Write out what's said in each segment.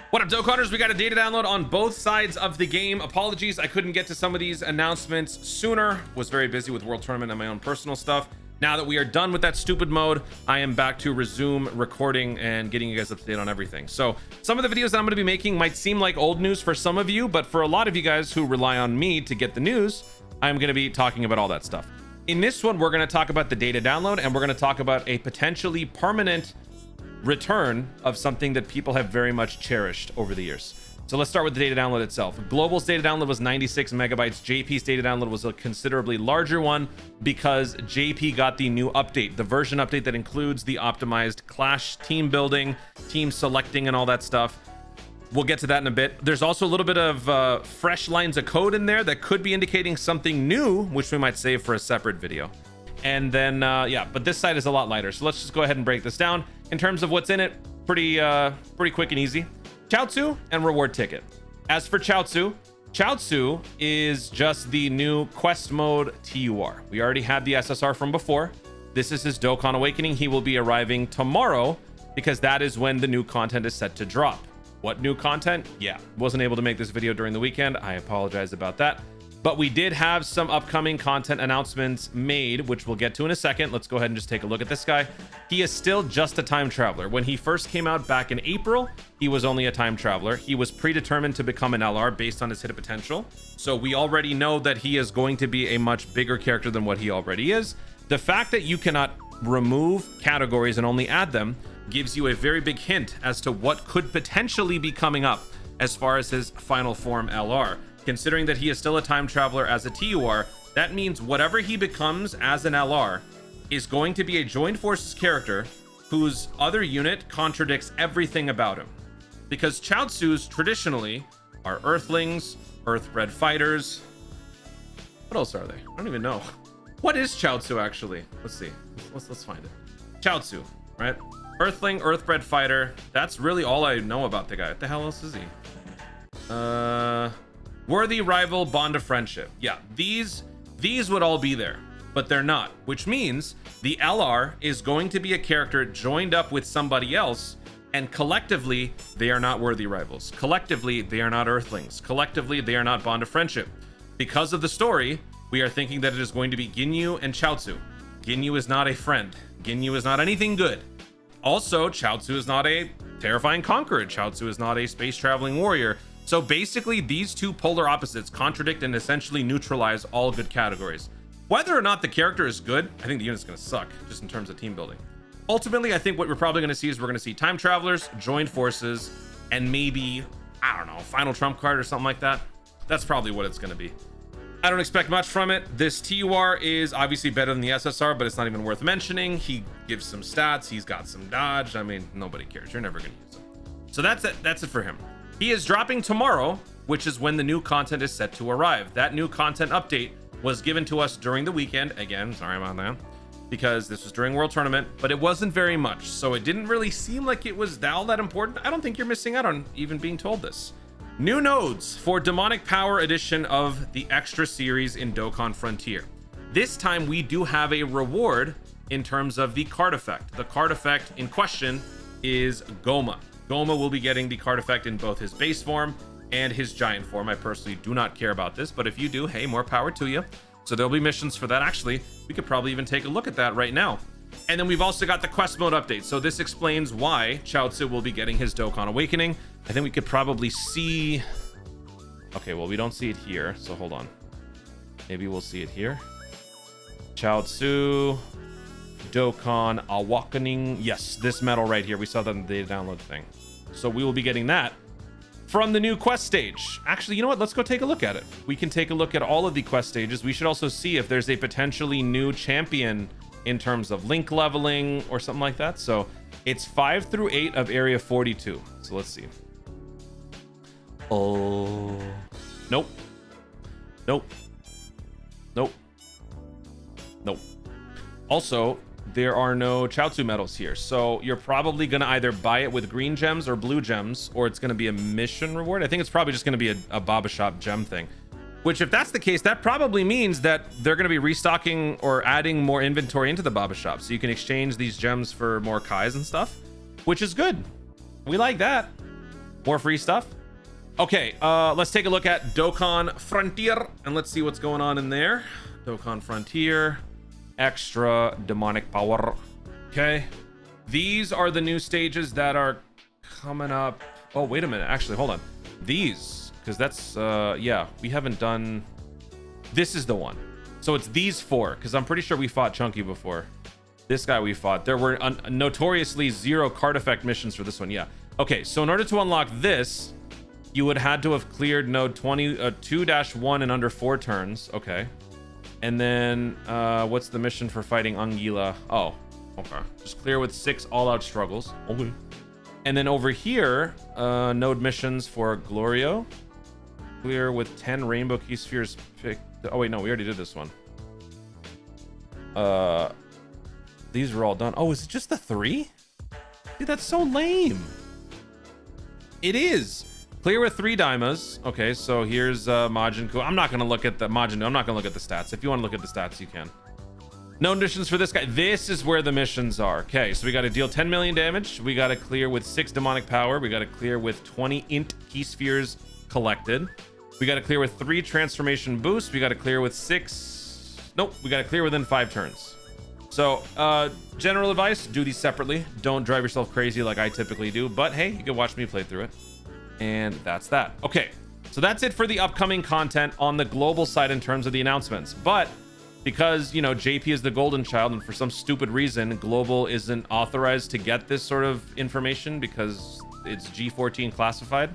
What up, Dokkanners? We got a data download on both sides of the game. Apologies, I couldn't get to some of these announcements sooner. Was very busy with World Tournament and my own personal stuff. Now that we are done with that stupid mode, I am back to resume recording and getting you guys up to date on everything. So some of the videos that I'm going to be making might seem like old news for some of you, but for a lot of you guys who rely on me to get the news, I'm going to be talking about all that stuff. In this one, we're going to talk about the data download, and we're going to talk about a potentially permanent return of something that people have very much cherished over the years. So let's start with the data download itself. Global's data download was 96 megabytes. JP's data download was a considerably larger one because JP got the new update, the version update that includes the optimized Clash team building, team selecting, and all that stuff. We'll get to that in a bit. There's also a little bit of fresh lines of code in there that could be indicating something new, which we might save for a separate video. And then, yeah, but this side is a lot lighter. So let's just go ahead and break this down. In terms of what's in it, pretty quick and easy. Chiaotzu and reward ticket. As for Chiaotzu, Chiaotzu is just the new quest mode TUR. We already had the SSR from before. This is his Dokkan Awakening. He will be arriving tomorrow because that is when the new content is set to drop. What new content? Yeah, wasn't able to make this video during the weekend. I apologize about that. But we did have some upcoming content announcements made, which we'll get to in a second. Let's go ahead and just take a look at this guy. He is still just a time traveler. When he first came out back in April, he was only a time traveler. He was predetermined to become an LR based on his hidden potential. So we already know that he is going to be a much bigger character than what he already is. The fact that you cannot remove categories and only add them gives you a very big hint as to what could potentially be coming up as far as his final form LR. Considering that he is still a time traveler as a TUR, that means whatever he becomes as an LR is going to be a joined forces character whose other unit contradicts everything about him. Because Chiaotzus traditionally are Earthlings, Earthbred fighters. What else are they? I don't even know. What is Chiaotzu actually? Let's see. Let's find it. Chiaotzu, right? Earthling, Earthbred fighter. That's really all I know about the guy. What the hell else is he? Worthy rival, bond of friendship. Yeah, these would all be there, but they're not, which means the LR is going to be a character joined up with somebody else, and collectively, they are not worthy rivals. Collectively, they are not Earthlings. Collectively, they are not bond of friendship. Because of the story, we are thinking that it is going to be Ginyu and Chiaotzu. Ginyu is not a friend. Ginyu is not anything good. Also, Chiaotzu is not a terrifying conqueror. Chiaotzu is not a space traveling warrior. So basically, these two polar opposites contradict and essentially neutralize all good categories. Whether or not the character is good, I think the unit's going to suck, just in terms of team building. Ultimately, I think what we're probably going to see is we're going to see time travelers, joined forces, and maybe, I don't know, final trump card or something like that. That's probably what it's going to be. I don't expect much from it. This TUR is obviously better than the SSR, but it's not even worth mentioning. He gives some stats. He's got some dodge. I mean, nobody cares. You're never going to use him. So that's it. That's it for him. He is dropping tomorrow, which is when the new content is set to arrive. That new content update was given to us during the weekend. Again, sorry about that, because this was during World Tournament, but it wasn't very much. So it didn't really seem like it was all that important. I don't think you're missing out on even being told this. New nodes for Demonic Power edition of the Extra series in Dokkan Frontier. This time we do have a reward in terms of the card effect. The card effect in question is Goma. Goma will be getting the card effect in both his base form and his giant form. I personally do not care about this, but if you do, hey, more power to you. So there'll be missions for that. Actually, we could probably even take a look at that right now. And then we've also got the quest mode update. So this explains why Chiaotzu will be getting his Dokkan Awakening. I think we could probably see... Okay, well, we don't see it here, so hold on. Maybe we'll see it here. Chiaotzu... Dokkan Awakening. Yes, this medal right here. We saw that in the download thing. So we will be getting that from the new quest stage. Actually, you know what? Let's go take a look at it. We can take a look at all of the quest stages. We should also see if there's a potentially new champion in terms of link leveling or something like that. So it's 5 through 8 of area 42. So let's see. Oh, nope. Nope. Nope. Nope. Also, there are no Chiaotzu medals here, so you're probably going to either buy it with green gems or blue gems, or it's going to be a mission reward. I think it's probably just going to be a Baba Shop gem thing, which if that's the case, that probably means that they're going to be restocking or adding more inventory into the Baba Shop, so you can exchange these gems for more Kais and stuff, which is good. We like that. More free stuff. Okay, let's take a look at Dokkan Frontier and let's see what's going on in there. Dokkan Frontier, extra demonic power. Okay, these are the new stages that are coming up. Oh, wait a minute. Actually, hold on. These, because that's, yeah, we haven't done. This is the one. So it's these 4, because I'm pretty sure we fought Chunky before. This guy we fought. There were notoriously 0 card effect missions for this one. Yeah. Okay, so in order to unlock this, you would had to have cleared node 2-1 in under 4 turns. Okay. And then what's the mission for fighting Anguilla? Oh, okay. Just clear with 6 all-out struggles. Okay. And then over here, node missions for Glorio. Clear with 10 rainbow key spheres picked. Oh wait, no, we already did this one. These are all done. Oh, is it just the 3? Dude, that's so lame. It is. Clear with 3 Daimas. Okay, so here's Majin Ku. I'm not gonna look at the Majin. I'm not gonna look at the stats. If you want to look at the stats, you can. No missions for this guy. This is where the missions are. Okay, so we got to deal 10 million damage. We got to clear with 6 demonic power. We got to clear with 20 int key spheres collected. We got to clear with 3 transformation boosts. We got to clear with 6. Nope, we got to clear within 5 turns. So general advice, do these separately. Don't drive yourself crazy like I typically do, but hey, you can watch me play through it. And that's that. Okay, so that's it for the upcoming content on the global side in terms of the announcements. But because, you know, JP is the golden child and for some stupid reason, global isn't authorized to get this sort of information because it's G14 classified.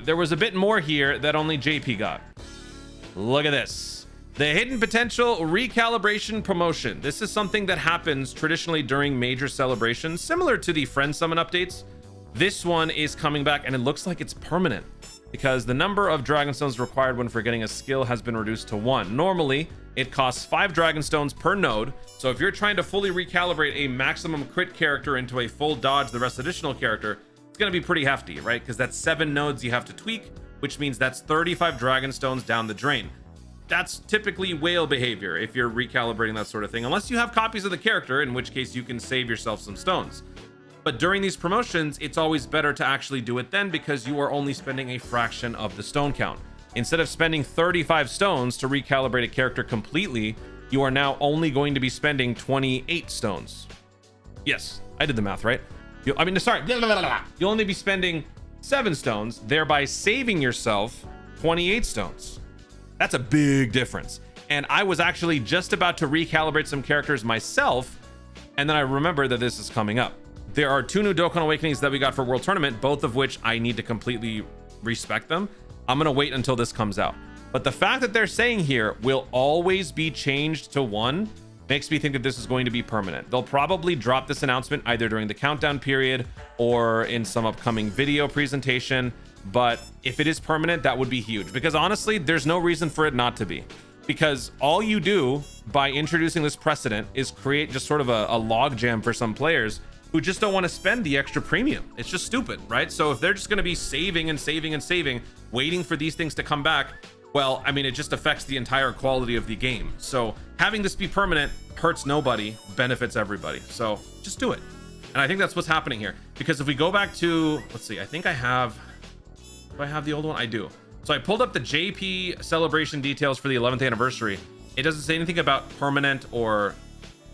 There was a bit more here that only JP got. Look at this. The hidden potential recalibration promotion. This is something that happens traditionally during major celebrations, similar to the friend summon updates. This one is coming back and it looks like it's permanent because the number of Dragonstones required when forgetting a skill has been reduced to 1. Normally, it costs 5 Dragonstones per node. So if you're trying to fully recalibrate a maximum crit character into a full dodge the rest additional character, it's going to be pretty hefty, right? Because that's 7 nodes you have to tweak, which means that's 35 Dragonstones down the drain. That's typically whale behavior if you're recalibrating that sort of thing, unless you have copies of the character, in which case you can save yourself some stones. But during these promotions, it's always better to actually do it then because you are only spending a fraction of the stone count. Instead of spending 35 stones to recalibrate a character completely, you are now only going to be spending 28 stones. Yes, I did the math, right? You'll only be spending 7 stones, thereby saving yourself 28 stones. That's a big difference. And I was actually just about to recalibrate some characters myself, and then I remembered that this is coming up. There are 2 new Dokkan Awakenings that we got for World Tournament, both of which I need to completely respect them. I'm gonna wait until this comes out. But the fact that they're saying here will always be changed to 1 makes me think that this is going to be permanent. They'll probably drop this announcement either during the countdown period or in some upcoming video presentation. But if it is permanent, that would be huge because honestly, there's no reason for it not to be. Because all you do by introducing this precedent is create just sort of a logjam for some players who just don't want to spend the extra premium. It's just stupid, right? So if they're just going to be saving and saving and saving, waiting for these things to come back, well, I mean, it just affects the entire quality of the game. So having this be permanent hurts nobody, benefits everybody. So just do it. And I think that's what's happening here. Because if we go back to, let's see, I think I have, do I have the old one? I do. So I pulled up the JP celebration details for the 11th anniversary. It doesn't say anything about permanent or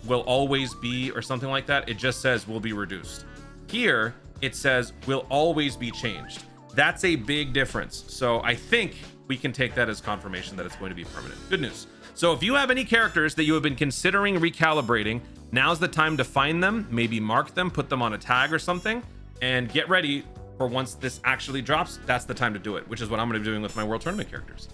will always be or something like that. It just says will be reduced. Here it says will always be changed. That's a big difference. So I think we can take that as confirmation that it's going to be permanent. Good news. So if you have any characters that you have been considering recalibrating, now's the time to find them, maybe mark them, put them on a tag or something, and get ready for once this actually drops. That's the time to do it, which is what I'm going to be doing with my World Tournament characters.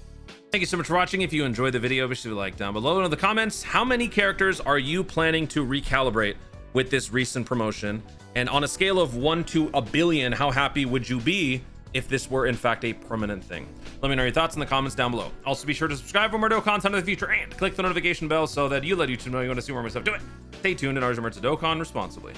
Thank you so much for watching. If you enjoyed the video, be sure to like down below. And in the comments, how many characters are you planning to recalibrate with this recent promotion? And on a scale of 1 to a billion, how happy would you be if this were in fact a permanent thing? Let me know your thoughts in the comments down below. Also be sure to subscribe for more Dokkan content in the future and click the notification bell so that you let YouTube know you want to see more of my stuff. Do it. Stay tuned and always remember to Dokkan responsibly.